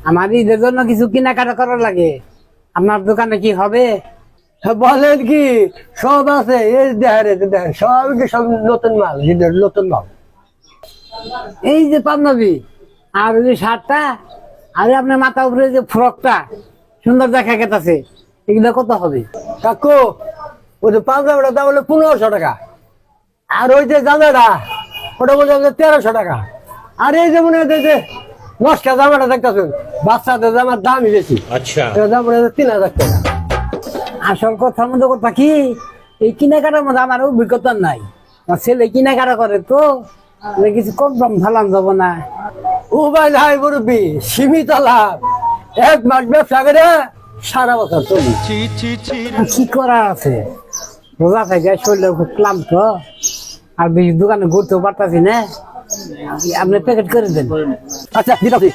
আমার ঈদের জন্য কিছু কেনাকাটা করার লাগে, আপনার দোকানে কি হবে? বলেন কি, সব আছে, এই দেখেন সব নতুন মাল, ঈদের নতুন মাল। এই যে পাঞ্জাবি আর ওই যে শার্টটা আর আপনার মাথা উপরে যে ফ্রকটা সুন্দর দেখা গেছে, এগুলো কত হবে? কাকু, ওই যে পাঞ্জাবিটার দাম হলো 1500 টাকা, আর ওই যে জামাটা ওটা বলছে 1300 টাকা। আর এই যে মনে হয় যে নষ্ট জামাটা দেখতেছেন, বাচ্চাদের জামার দামই বেশি। আচ্ছা, দাম মনে হয় 3000 টাকা। আসল কথার মধ্যে কথা কি, এই কেনাকাটার মধ্যে আমার অভিজ্ঞতা নাই। আমার ছেলে কেনাকাটা করে তো, কিছু কম দাম ভালান যাব না। উপায় নাই মুরব্বী, সীমিত লাভ। 1 মাস ব্যবসা করে সারা বছর চলি। কি করার আছে, রোজা থেকে শরীর খুব ক্লান্ত, আর বেশি দোকানে ঘুরতেও পারতাছি না। আপনি প্যাকেট করে দেন। আচ্ছা দিতাছি।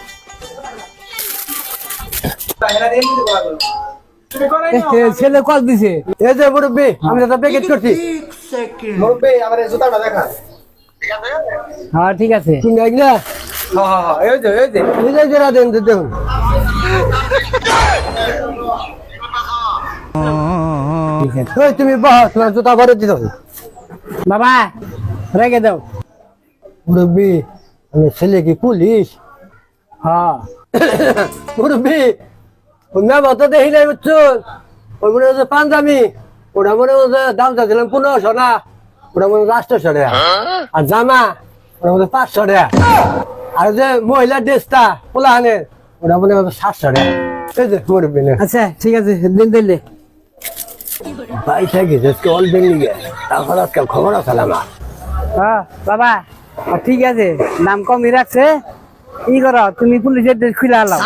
ছেলে কল দিছে। এই যে মুরব্বী, আমি তো প্যাকেট করছি। মুরব্বী আমার এই জুতাটা দেখা। হ্যাঁ ঠিক আছে। তুমি এক না, এই যে এই যে জোড়া দেন দেখুন। ঠিক আছে ওই তুমি বাহ, তোমার জুতা ভরে দিতে হবে। বাবা, রেখে দাও। মুরব্বী, আমার ছেলে কি পুলিশ? হ্যাঁ মুরব্বী, ওই মেয়ে তো দেখি নাই বুঝছো, ওই মনে হচ্ছে পাঞ্জাবি, ওটা মনে হচ্ছে দাম চাচ্ছিলাম 1500 না, ওটা মনে হচ্ছে 800 টাকা। আর জামা ওটা মনে হচ্ছে 500 টাকা। আর যে মহিলার ড্রেসটা পোলাহানের, ওটা মনে হচ্ছে 700 টাকা। এই যে মুরব্বী না আচ্ছা ঠিক আছে, দিন দিলে। পয়সা গেছে আজকে অল বেঙ্গলি গেছে, তারপর আজকে খবর আছে আমার। হ্যাঁ বাবা, ঠিক আছে, দাম কমই রাখছে। ই করো, তুমি পুলিশের ড্রেস খুলে আলাও।